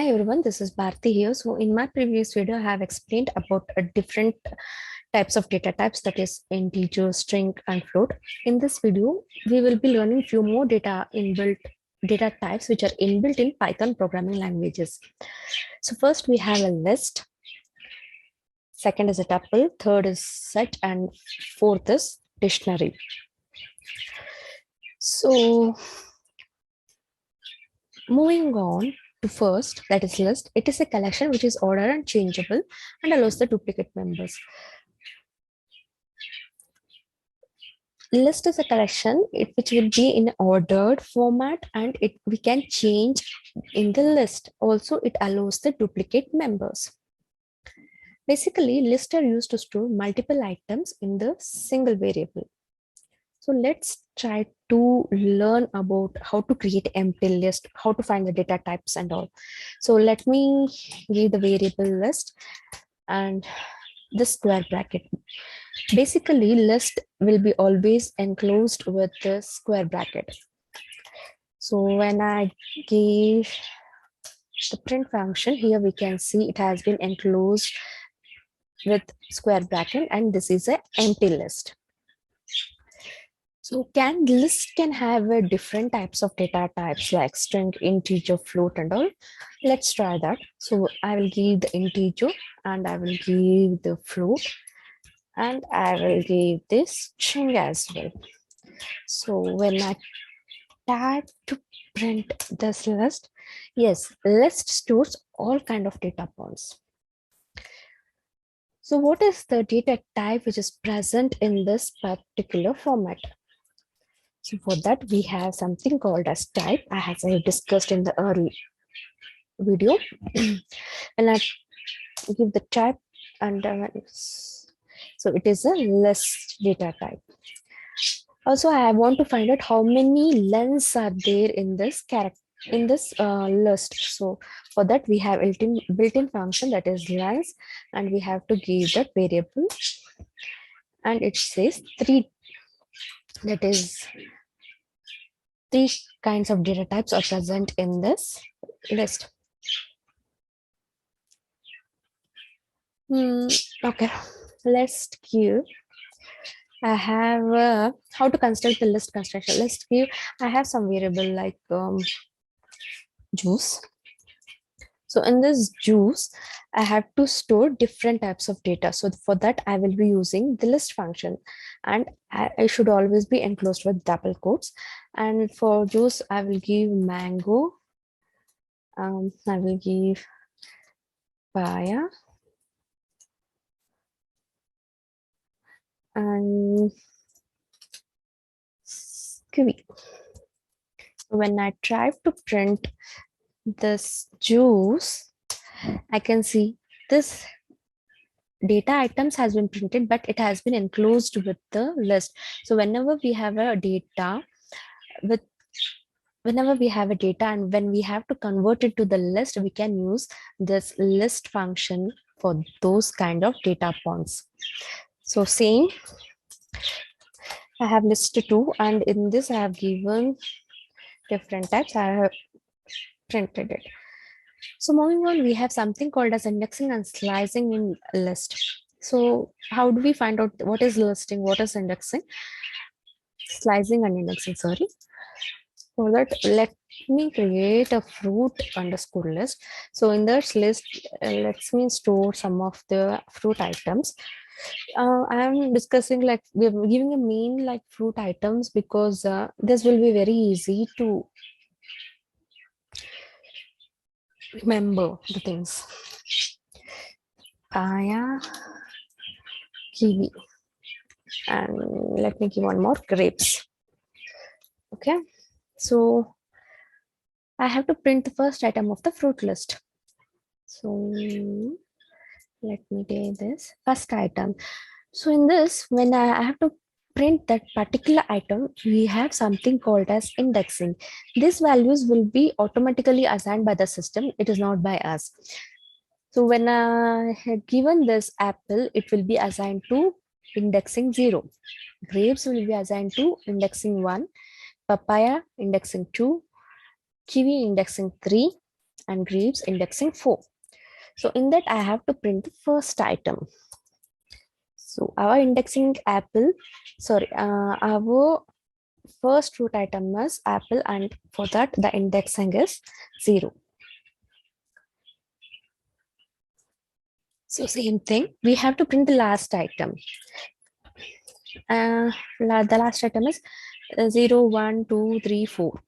Hi everyone, this is Bharti here. So in my previous video, I have explained about different types of data types, that is integer, string, and float. In this video, we will be learning few more data types which are inbuilt in Python programming languages. So first we have a list, second is a tuple, third is set, and fourth is dictionary. So moving on to first, that is list. It is a collection which is ordered and changeable and allows the duplicate members. List is a collection which will be in ordered format, and we can change in the list. Also, it allows the duplicate members. Basically, lists are used to store multiple items in the single variable. So let's try to learn about how to create empty list, how to find the data types and all. So let me give the variable list and the square bracket. Basically, list will be always enclosed with the square bracket. So when I give the print function, here we can see it has been enclosed with square bracket, and this is an empty list. So list can have different types of data types like string, integer, float, and all. Let's try that. So I will give the integer, and I will give the float, and I will give this string as well. So when I tap to print this list, yes, list stores all kind of data points. So what is the data type which is present in this particular format? So for that, we have something called as type, as I discussed in the early video. And I give the type, and so it is a list data type. Also, I want to find out how many lens are there in this list. So for that, we have built-in function, that is lens, and we have to give the variable, and it says three. That is, three kinds of data types are present in this list. Okay, let's give. I have how to construct the list construction. Let's give. I have some variable like juice. So in this juice, I have to store different types of data. So for that, I will be using the list function, and I should always be enclosed with double quotes. And for juice, I will give mango. I will give papaya and kiwi. When I try to print this juice, I can see this data items has been printed, but it has been enclosed with the list. So whenever we have a data and when we have to convert it to the list, we can use this list function for those kind of data points. So same, I have list 2, and in this I have given different types. I have printed it. So moving on, we have something called as indexing and slicing in list. So how do we find out what is listing, what is indexing, slicing and indexing, sorry. For that, let me create a fruit underscore list. So in this list, let's me store some of the fruit items. I am discussing, like, we're giving a main like fruit items because this will be very easy to remember the things. Papaya, kiwi, and let me give one more, grapes. Okay, so I have to print the first item of the fruit list. So let me take this first item. So in this, when I have to print that particular item, we have something called as indexing. These values will be automatically assigned by the system. It is not by us. So when I had given this apple, it will be assigned to indexing 0. Grapes will be assigned to indexing 1. Papaya indexing 2. Kiwi indexing 3. and grapes indexing 4. So in that I have to print the first item. So our indexing apple, our first root item is apple, and for that the indexing is 0. So same thing, we have to print the last item. The last item is 0, 1, 2, 3, 4.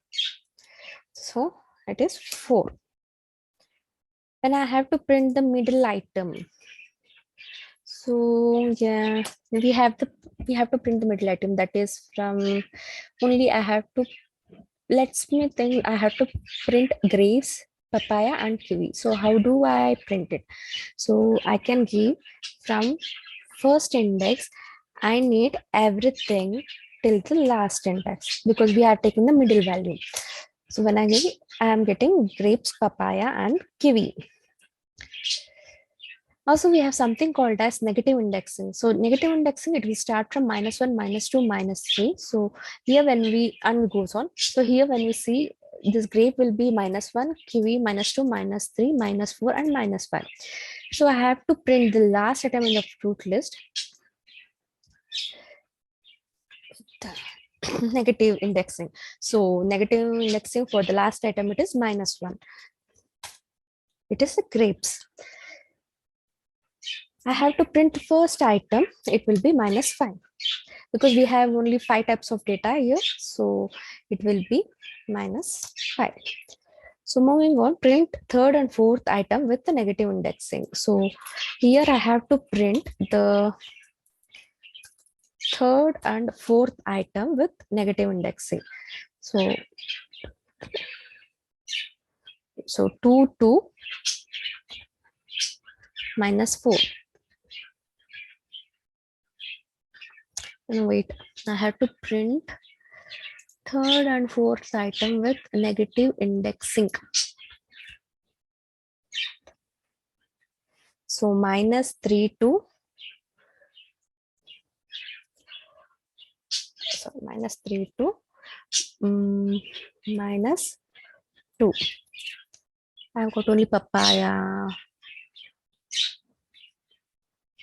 So it is 4. Then I have to print the middle item. So yeah, we have to print the middle item, that is from only I have to, let's me think, I have to print grapes, papaya and kiwi. So how do I print it? So I can give from first index, I need everything till the last index because we are taking the middle value. So when I am getting grapes, papaya and kiwi. Also, we have something called as negative indexing. So negative indexing, it will start from -1, -2, -3. So here when we, and goes on. So here when we see this grape will be -1, kiwi -2, -3, -4 and -5. So I have to print the last item in the fruit list. Negative indexing. So negative indexing for the last item, it is -1. It is the grapes. I have to print the first item, it will be -5 because we have only 5 types of data here. So it will be -5. So moving on, print third and fourth item with the negative indexing. So here I have to print the third and fourth item with negative indexing. So 2, 2, -4. And wait, I have to print third and fourth item with negative indexing. So -3 to -3 to -2. I've got only papaya,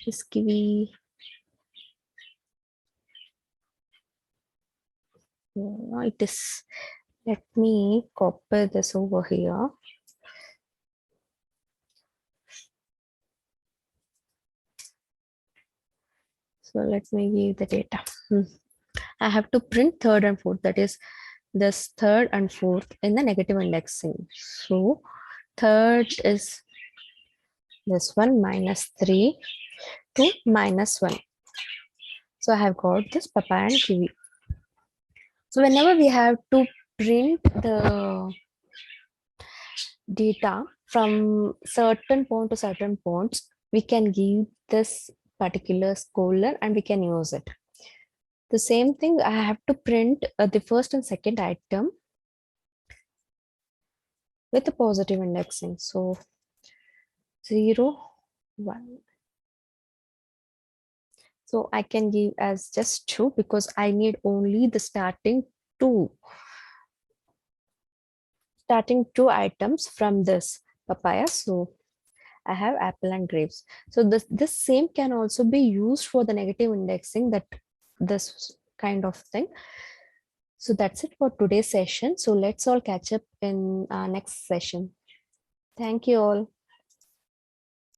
this kiwi. It is, let me copy this over here. So let me give the data. I have to print third and fourth, that is this third and fourth in the negative indexing. So third is this one, -3 to -1. So I have got this papaya and kiwi. So whenever we have to print the data from certain point to certain points, we can give this particular scholar and we can use it. The same thing, I have to print the first and second item with the positive indexing. So 0, 1. So I can give as just 2 because I need only the starting two items from this papaya. So I have apple and grapes. So this same can also be used for the negative indexing, that this kind of thing. So that's it for today's session. So let's all catch up in our next session. Thank you all.